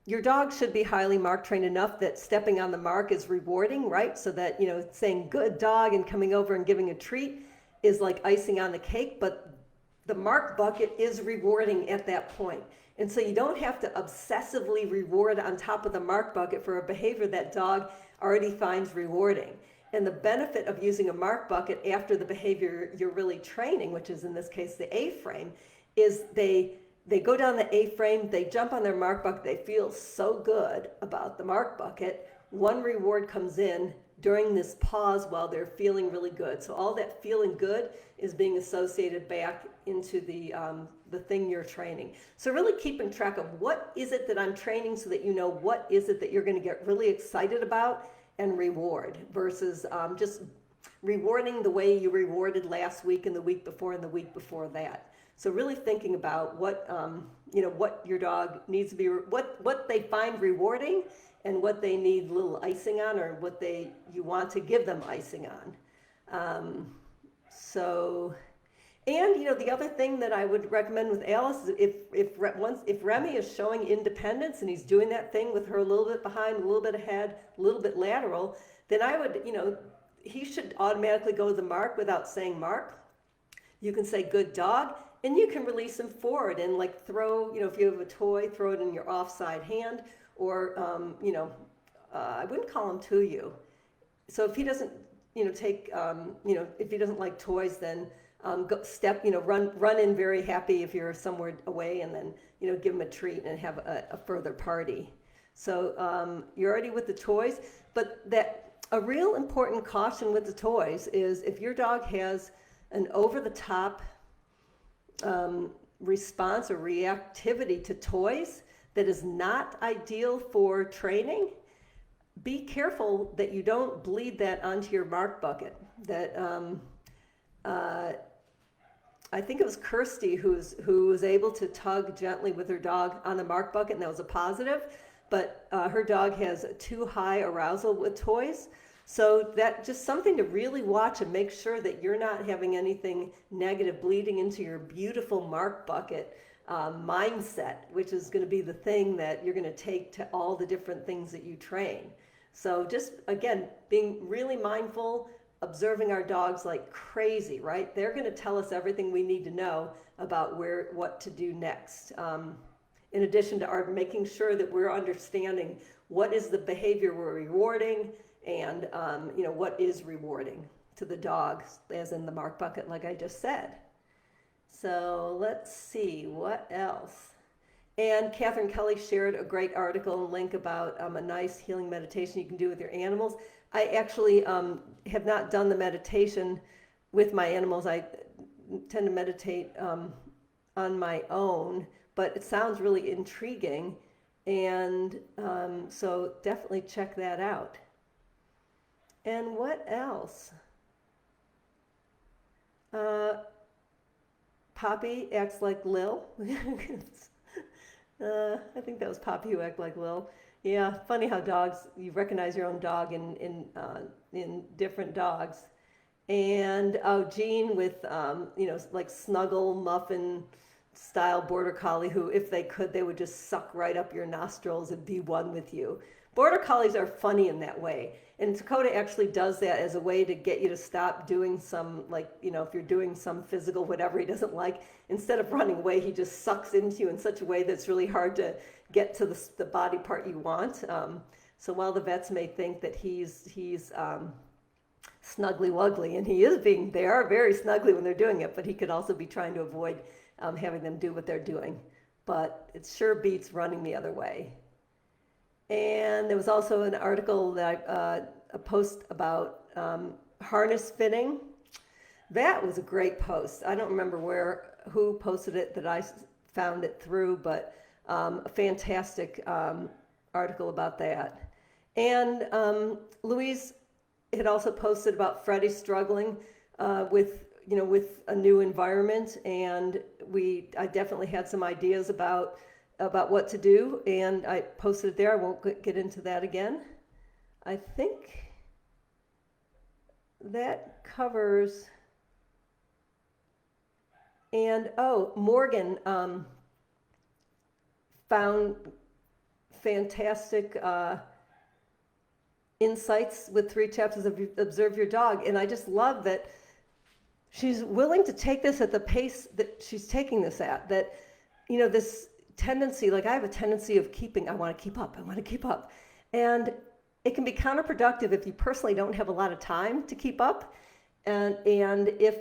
your dog should be highly mark trained enough that stepping on the mark is rewarding, right? So that, saying good dog and coming over and giving a treat is like icing on the cake, but the mark bucket is rewarding at that point. And so you don't have to obsessively reward on top of the mark bucket for a behavior that dog already finds rewarding. And the benefit of using a mark bucket after the behavior you're really training, which is in this case the A-frame, is they go down the A-frame, they jump on their mark bucket, they feel so good about the mark bucket. One reward comes in, during this pause while they're feeling really good. So all that feeling good is being associated back into the thing you're training. So really keeping track of what is it that I'm training so that you know what is it that you're going to get really excited about and reward versus just rewarding the way you rewarded last week and the week before and the week before that. So really thinking about what what your dog needs to be, what they find rewarding, and what they need little icing on, or what you want to give them icing on. And the other thing that I would recommend with Alice is if Remy is showing independence and he's doing that thing with her a little bit behind, a little bit ahead, a little bit lateral, then I would he should automatically go to the mark without saying mark. You can say good dog, and you can release him forward and like throw, if you have a toy, throw it in your offside hand, or I wouldn't call him to you. So if he doesn't take if he doesn't like toys, then run in very happy if you're somewhere away, and then give him a treat and have a further party. So you're already with the toys, but a real important caution with the toys is if your dog has an over-the-top response or reactivity to toys that is not ideal for training, be careful that you don't bleed that onto your mark bucket. That I think it was Kirsty who was able to tug gently with her dog on the mark bucket, and that was a positive. But her dog has too high arousal with toys. So that just something to really watch and make sure that you're not having anything negative bleeding into your beautiful mark bucket mindset, which is going to be the thing that you're going to take to all the different things that you train. So just, again, being really mindful, observing our dogs like crazy, right? They're going to tell us everything we need to know about what to do next. In addition to making sure that we're understanding what is the behavior we're rewarding, and what is rewarding to the dog, as in the mark bucket, like I just said. So let's see, what else? And Catherine Kelly shared a great article and link about a nice healing meditation you can do with your animals. I actually have not done the meditation with my animals. I tend to meditate on my own, but it sounds really intriguing, and so definitely check that out. And what else? Poppy acts like Lil. I think that was Poppy who acted like Lil. Yeah, funny how dogs, you recognize your own dog in different dogs. And Jean with, like Snuggle, Muffin style Border Collie, who if they could, they would just suck right up your nostrils and be one with you. Border Collies are funny in that way. And Dakota actually does that as a way to get you to stop doing some, if you're doing some physical whatever he doesn't like, instead of running away, he just sucks into you in such a way that's really hard to get to the body part you want. So while the vets may think that he's snuggly wuggly, and they are very snuggly when they're doing it, but he could also be trying to avoid having them do what they're doing. But it sure beats running the other way. And there was also an article that a post about harness fitting. That was a great post. I don't remember who posted it that I found it through, but a fantastic article about that. And Louise had also posted about Freddie struggling with a new environment, and I definitely had some ideas about what to do, and I posted it there. I won't get into that again. I think that covers. And Morgan found fantastic insights with 3 chapters of Observe Your Dog, and I just love that she's willing to take this at the pace that she's taking this at. That this tendency, like I have a tendency of I want to keep up. And it can be counterproductive if you personally don't have a lot of time to keep up, and if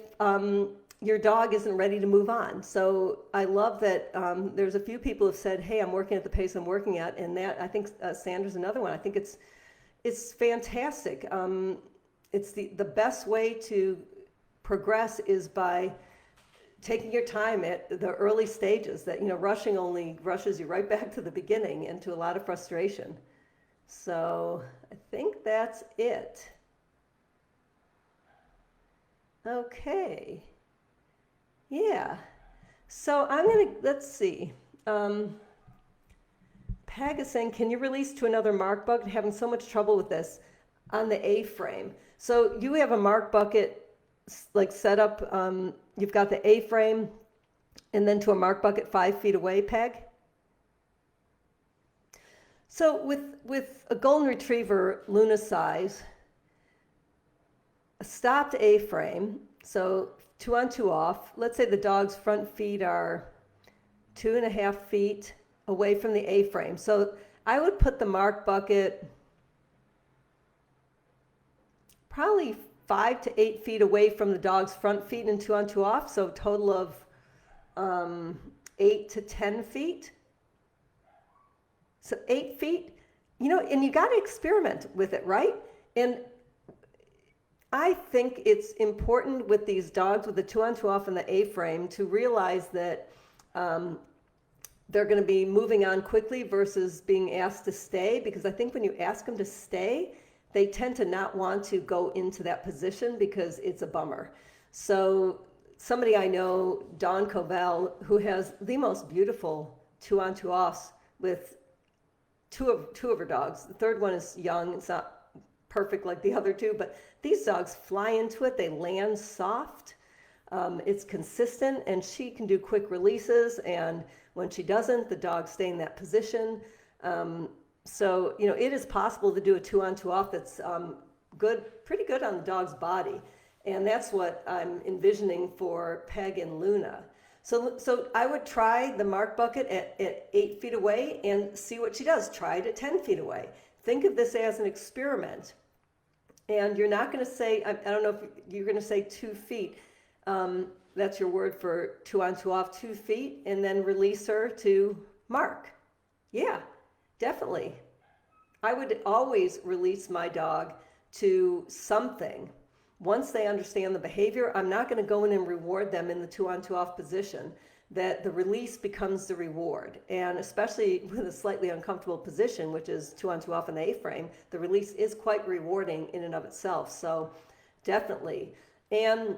your dog isn't ready to move on. So I love that there's a few people who have said, hey, I'm working at the pace I'm working at, and that, I think Sandra's another one. I think it's fantastic. It's the best way to progress is by taking your time at the early stages. That, rushing only rushes you right back to the beginning into a lot of frustration. So I think that's it. Okay. Yeah. So let's see. Peg is saying, can you release to another mark bucket? Having so much trouble with this on the A-frame. So you have a mark bucket like set up, you've got the A-frame and then to a mark bucket 5 feet away, Peg? So with a golden retriever Luna size, a stopped A-frame, so 2 on 2 off, let's say the dog's front feet are 2.5 feet away from the A-frame. So I would put the mark bucket probably 5 to 8 feet away from the dog's front feet and 2 on 2 off. So a total of 8 to 10 feet. So 8 feet, and you got to experiment with it, right? And I think it's important with these dogs with the 2 on 2 off and the A-frame to realize that they're going to be moving on quickly versus being asked to stay, because I think when you ask them to stay, they tend to not want to go into that position because it's a bummer. So somebody I know, Dawn Covell, who has the most beautiful 2 on 2 offs with two of her dogs. The third one is young. It's not perfect like the other two, but these dogs fly into it. They land soft. It's consistent, and she can do quick releases. And when she doesn't, the dogs stay in that position. So it is possible to do a 2 on 2 off that's pretty good on the dog's body, and that's what I'm envisioning for Peg and Luna. So I would try the mark bucket at 8 feet away and see what she does. Try it at 10 feet away. Think of this as an experiment. And you're not going to say, I don't know if you're going to say 2 feet. That's your word for 2 on 2 off, 2 feet, and then release her to mark. Yeah, definitely. I would always release my dog to something. Once they understand the behavior, I'm not going to go in and reward them in the 2 on 2 off position. That the release becomes the reward. And especially with a slightly uncomfortable position, which is 2 on 2 off in the A-frame, the release is quite rewarding in and of itself. So definitely. And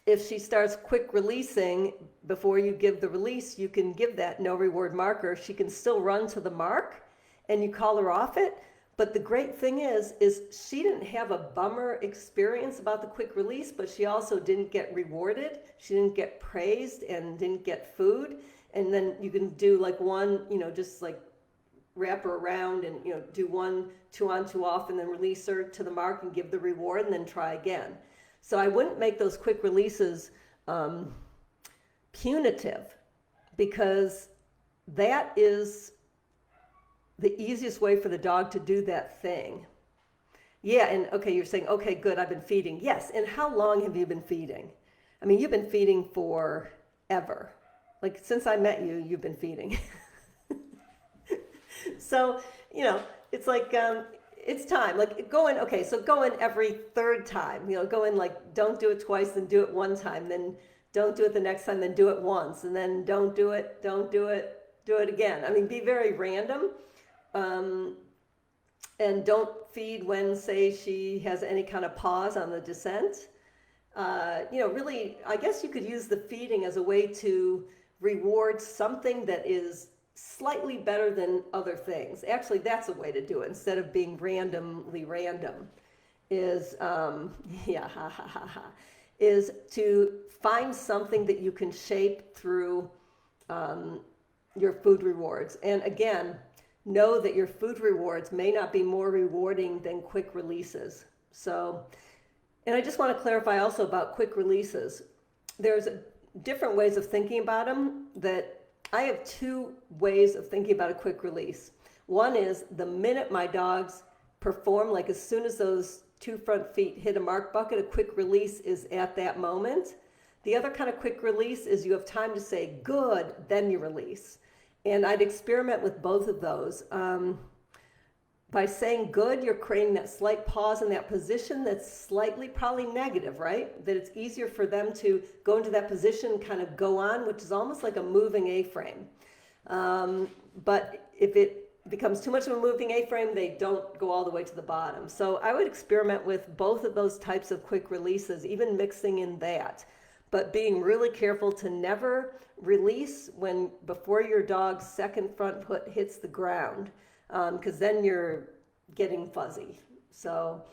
if she starts quick releasing before you give the release, you can give that no reward marker. She can still run to the mark and you call her off it. But the great thing is she didn't have a bummer experience about the quick release, but she also didn't get rewarded. She didn't get praised and didn't get food. And then you can do like one, just like wrap her around and, do 1 2 on 2 off and then release her to the mark and give the reward and then try again. So I wouldn't make those quick releases punitive, because that is the easiest way for the dog to do that thing. Yeah, and okay, you're saying, okay, good, I've been feeding. Yes, and how long have you been feeding? I mean, you've been feeding forever. Like, since I met you, you've been feeding. So, it's like, it's time. Like, go in every third time. Go in, like, don't do it twice, then do it one time, then don't do it the next time, then do it once, and then don't do it, do it again. I mean, be very random. And don't feed when, say, she has any kind of pause on the descent. Really, I guess you could use the feeding as a way to reward something that is slightly better than other things. Actually, that's a way to do it instead of being randomly random. Is is to find something that you can shape through your food rewards. And again, know that your food rewards may not be more rewarding than quick releases. So, and I just want to clarify also about quick releases. There's different ways of thinking about them. That I have 2 ways of thinking about a quick release. One is the minute my dogs perform, like as soon as those 2 front feet hit a mark bucket, a quick release is at that moment. The other kind of quick release is you have time to say good, then you release. And I'd experiment with both of those. by saying good, you're creating that slight pause in that position that's slightly probably negative, right? That it's easier for them to go into that position, kind of go on, which is almost like a moving A-frame. But if it becomes too much of a moving A-frame, they don't go all the way to the bottom. So I would experiment with both of those types of quick releases, even mixing in that. But being really careful to never release before your dog's second front foot hits the ground, because then you're getting fuzzy. So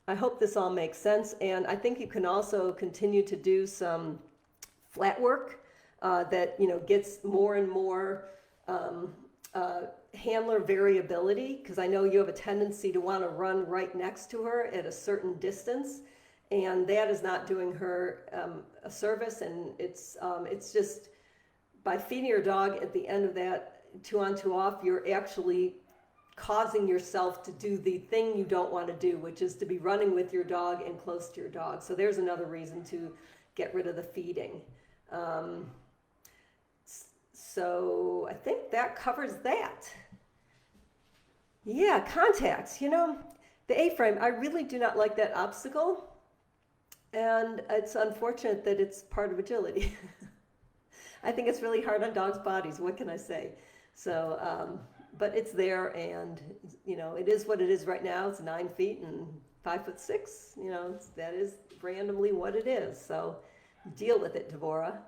I hope this all makes sense. And I think you can also continue to do some flat work that gets more and more handler variability, because I know you have a tendency to want to run right next to her at a certain distance, and that is not doing her a service. And it's just by feeding your dog at the end of that 2-on 2-off, you're actually causing yourself to do the thing you don't want to do, which is to be running with your dog and close to your dog. So there's another reason to get rid of the feeding. So I think that covers that. Yeah, contacts. The A-frame, I really do not like that obstacle. And it's unfortunate that it's part of agility. I think it's really hard on dogs' bodies. What can I say? So, but it's there, and it is what it is right now. It's 9 feet and 5'6". That is randomly what it is. So deal with it, Devorah.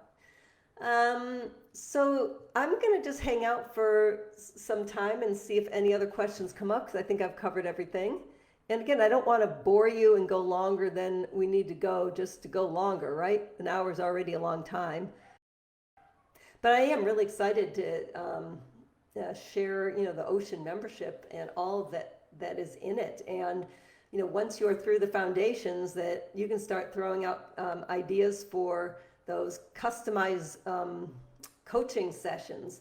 So I'm going to just hang out for some time and see if any other questions come up, because I think I've covered everything. And again, I don't want to bore you and go longer than we need to go just to go longer, right? An hour is already a long time. But I am really excited to share, the Ocean membership and all that is in it. And, once you're through the foundations, that you can start throwing out ideas for those customized coaching sessions.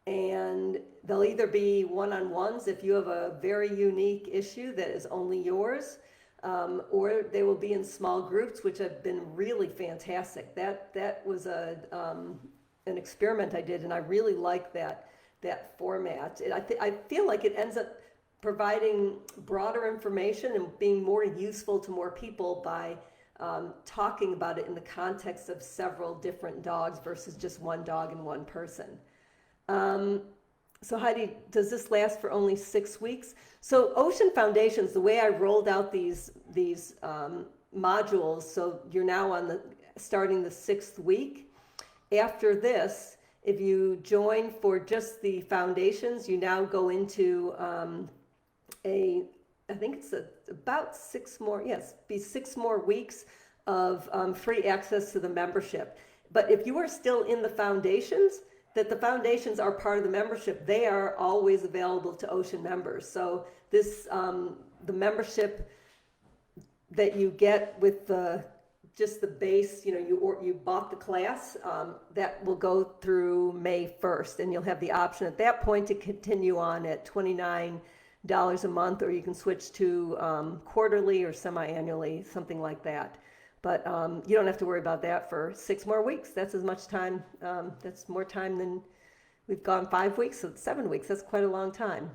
And they'll either be one-on-ones if you have a very unique issue that is only yours, or they will be in small groups, which have been really fantastic. That was an experiment I did, and I really like that format. I feel like it ends up providing broader information and being more useful to more people by talking about it in the context of several different dogs versus just one dog and one person. So Heidi, does this last for only 6 weeks? So Ocean Foundations, the way I rolled out these modules, so you're now starting the 6th week. After this, if you join for just the foundations, you now go into I think it's about 6 more, be 6 more weeks of free access to the membership. But if you are still in the foundations, that the foundations are part of the membership, they are always available to Ocean members. So this, the membership that you get with just the base, you bought the class, that will go through May 1st, and you'll have the option at that point to continue on at $29 a month, or you can switch to quarterly or semi-annually, something like that. But you don't have to worry about that for 6 more weeks. That's as much time. That's more time than we've gone 5 weeks, so it's 7 weeks. That's quite a long time.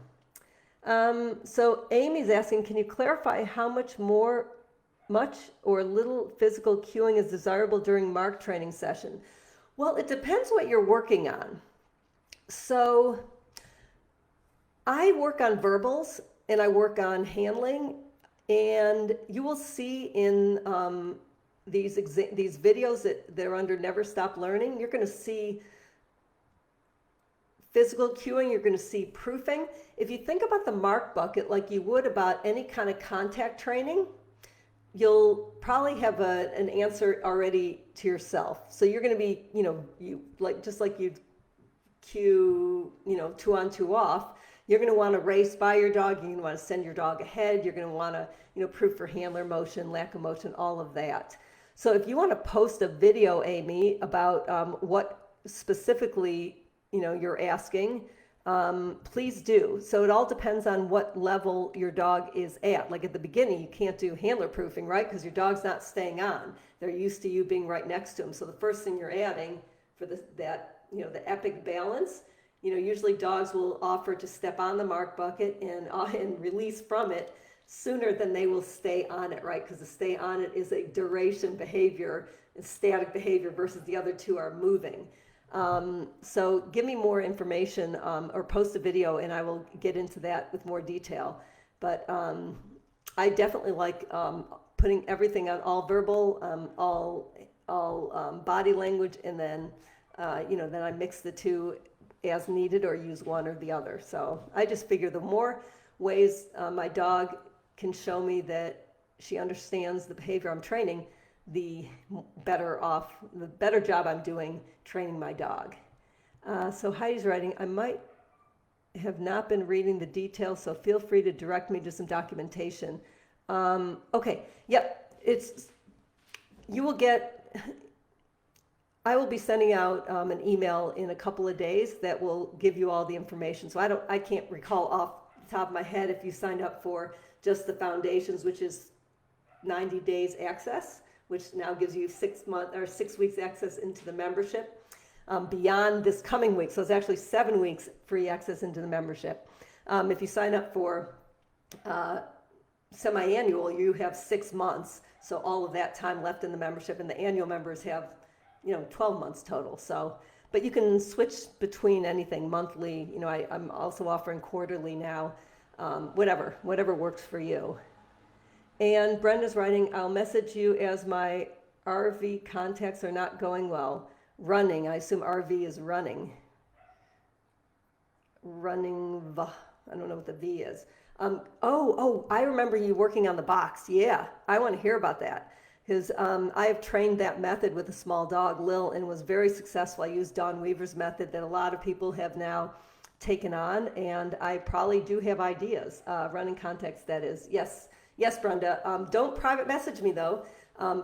So Amy's asking, can you clarify how much or little physical cueing is desirable during mark training session? Well, it depends what you're working on. So I work on verbals and I work on handling, and you will see in these videos that are under Never Stop Learning, you're going to see physical cueing, you're going to see proofing. If you think about the mark bucket like you would about any kind of contact training, you'll probably have an answer already to yourself. So you're going to be, just like you'd cue, 2-on 2-off, you're going to want to race by your dog. You're going to want to send your dog ahead. You're going to want to, proof for handler motion, lack of motion, all of that. So if you want to post a video, Amy, about what specifically, you're asking, please do. So it all depends on what level your dog is at. Like at the beginning, you can't do handler proofing, right? Because your dog's not staying on. They're used to you being right next to them. So the first thing you're adding for the epic balance Usually dogs will offer to step on the mark bucket and release from it sooner than they will stay on it, right? Because the stay on it is a duration behavior, and static behavior, versus the other two are moving. So give me more information, or post a video and I will get into that with more detail. But I definitely like putting everything on all verbal, all body language, and then then I mix the two as needed or use one or the other. So I just figure the more ways my dog can show me that she understands the behavior I'm training, the better job I'm doing training my dog. So Heidi's writing, I might have not been reading the details, so feel free to direct me to some documentation. Okay, yep, you will get, I will be sending out an email in a couple of days that will give you all the information. So I can't recall off the top of my head if you signed up for just the foundations, which is 90 days access, which now gives you 6 weeks access into the membership beyond this coming week. So it's actually 7 weeks free access into the membership. If you sign up for semi-annual, you have 6 months. So all of that time left in the membership, and the annual members have 12 months total. So, but you can switch between anything monthly. I'm also offering quarterly now, whatever works for you. And Brenda's writing, I'll message you as my RV contacts are not going well. Running, I assume RV is running. I don't know what the V is. I remember you working on the box. Yeah, I want to hear about that. Because I have trained that method with a small dog, Lil, and was very successful. I used Dawn Weaver's method that a lot of people have now taken on, and I probably do have ideas. Running context, that is. Yes, Brenda. Don't private message me, though.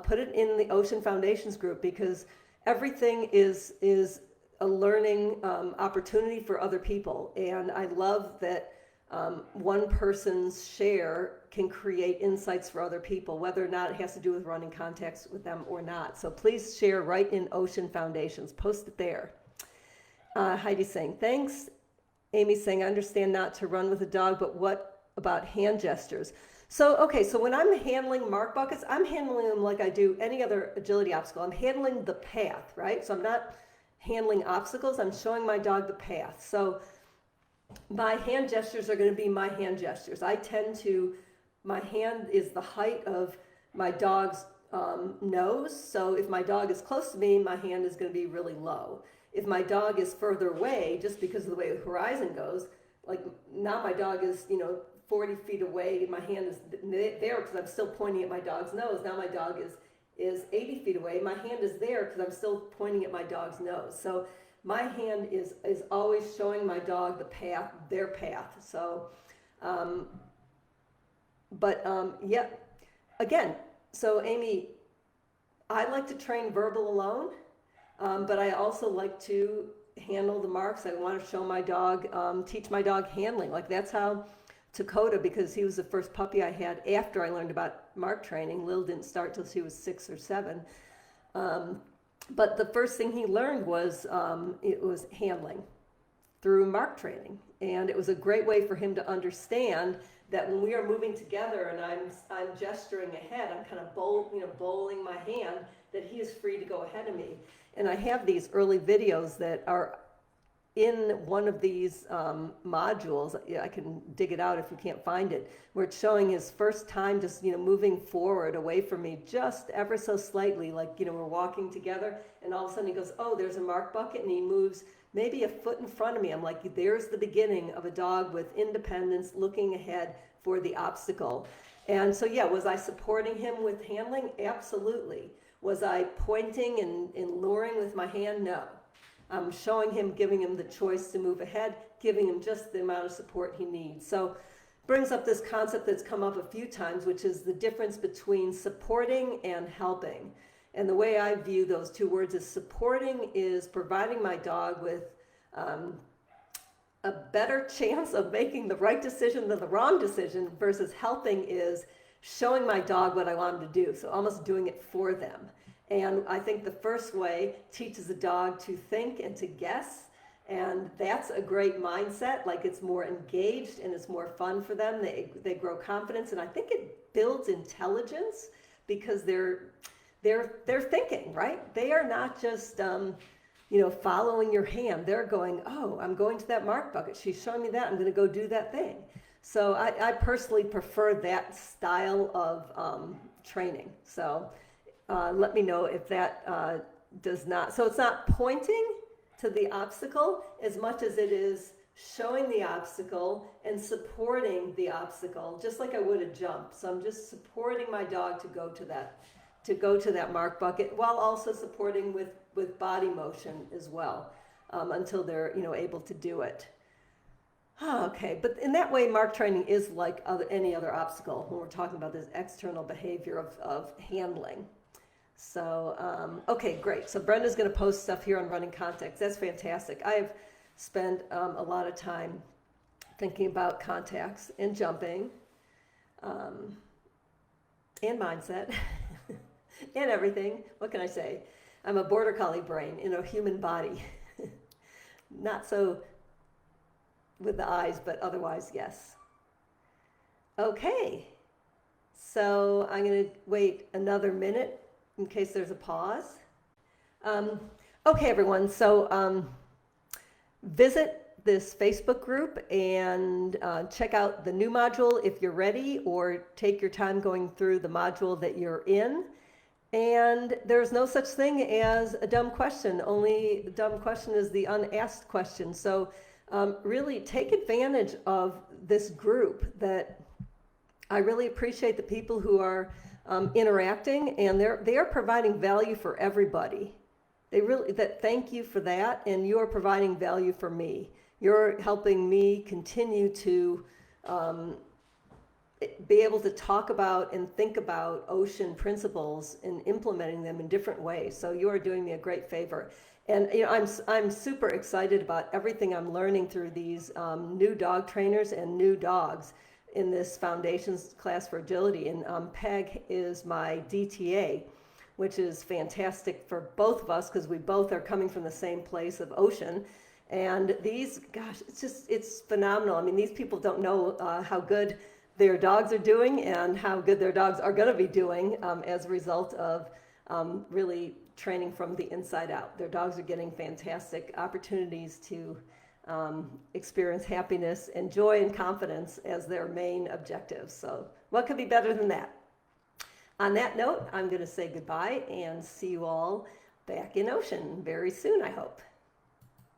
Put it in the Ocean Foundations group, because everything is a learning opportunity for other people. And I love that one person's share can create insights for other people, whether or not it has to do with running context with them or not. So please share right in Ocean Foundations. Post it there. Heidi's saying, thanks. Amy's saying, I understand not to run with a dog, but what about hand gestures? So when I'm handling mark buckets, I'm handling them like I do any other agility obstacle. I'm handling the path, right? So I'm not handling obstacles. I'm showing my dog the path. So my hand gestures are going to be my hand gestures. My hand is the height of my dog's nose. So if my dog is close to me, my hand is going to be really low. If my dog is further away, just because of the way the horizon goes, like now my dog is, 40 feet away, my hand is there because I'm still pointing at my dog's nose. Now my dog is 80 feet away. My hand is there because I'm still pointing at my dog's nose. So my hand is always showing my dog the path, their path. So, again, so Amy, I like to train verbal alone, but I also like to handle the marks. I want to show my dog, teach my dog handling. Like that's how Dakota, because he was the first puppy I had after I learned about mark training. Lil didn't start till she was 6 or 7. But the first thing he learned was it was handling through mark training. And it was a great way for him to understand that when we are moving together and I'm gesturing ahead, I'm kind of bowling my hand, that he is free to go ahead of me. And I have these early videos that are in one of these modules. I can dig it out if you can't find it, where it's showing his first time just moving forward away from me just ever so slightly, like we're walking together and all of a sudden he goes, oh, there's a mark bucket, and he moves maybe a foot in front of me. I'm like, there's the beginning of a dog with independence looking ahead for the obstacle. And so was I supporting him with handling? Absolutely. Was I pointing and luring with my hand? No. I'm showing him, giving him the choice to move ahead, giving him just the amount of support he needs. So brings up this concept that's come up a few times, which is the difference between supporting and helping. And the way I view those two words is supporting is providing my dog with a better chance of making the right decision than the wrong decision, versus helping is showing my dog what I want him to do. So almost doing it for them. And I think the first way teaches a dog to think and to guess, And that's a great mindset. Like, it's more engaged and it's more fun for them. They grow confidence, and I think it builds intelligence because they're thinking, right? They are not just following your hand. They're going, oh, I'm going to that mark bucket. She's showing me that. I'm going to go do that thing. So I personally prefer that style of training. So let me know if that does not. So it's not pointing to the obstacle as much as it is showing the obstacle and supporting the obstacle, just like I would a jump. So I'm just supporting my dog to go to that mark bucket, while also supporting with body motion as well, until they're able to do it. Okay, but in that way, mark training is like any other obstacle when we're talking about this external behavior of handling. So, okay, great. So Brenda's going to post stuff here on running contacts. That's fantastic. I've spent a lot of time thinking about contacts and jumping, and mindset, and everything. What can I say? I'm a border collie brain in a human body. Not so with the eyes, but otherwise, yes. Okay, so I'm going to wait another minute in case there's a pause. Okay, everyone, so visit this Facebook group and check out the new module if you're ready, or take your time going through the module that you're in. And there's no such thing as a dumb question. Only the dumb question is the unasked question. So really take advantage of this group. That I really appreciate the people who are interacting, and they are providing value for everybody. Thank you for that, and you are providing value for me. You're helping me continue to be able to talk about and think about ocean principles and implementing them in different ways. So you are doing me a great favor. And I'm super excited about everything I'm learning through these new dog trainers and new dogs in this foundations class for agility. And Peg is my DTA, which is fantastic for both of us because we both are coming from the same place of ocean. And these, gosh, it's phenomenal. I mean, these people don't know how good their dogs are doing and how good their dogs are going to be doing as a result of really training from the inside out. Their dogs are getting fantastic opportunities to experience happiness and joy and confidence as their main objectives. So what could be better than that? On that note, I'm going to say goodbye and see you all back in ocean very soon, I hope.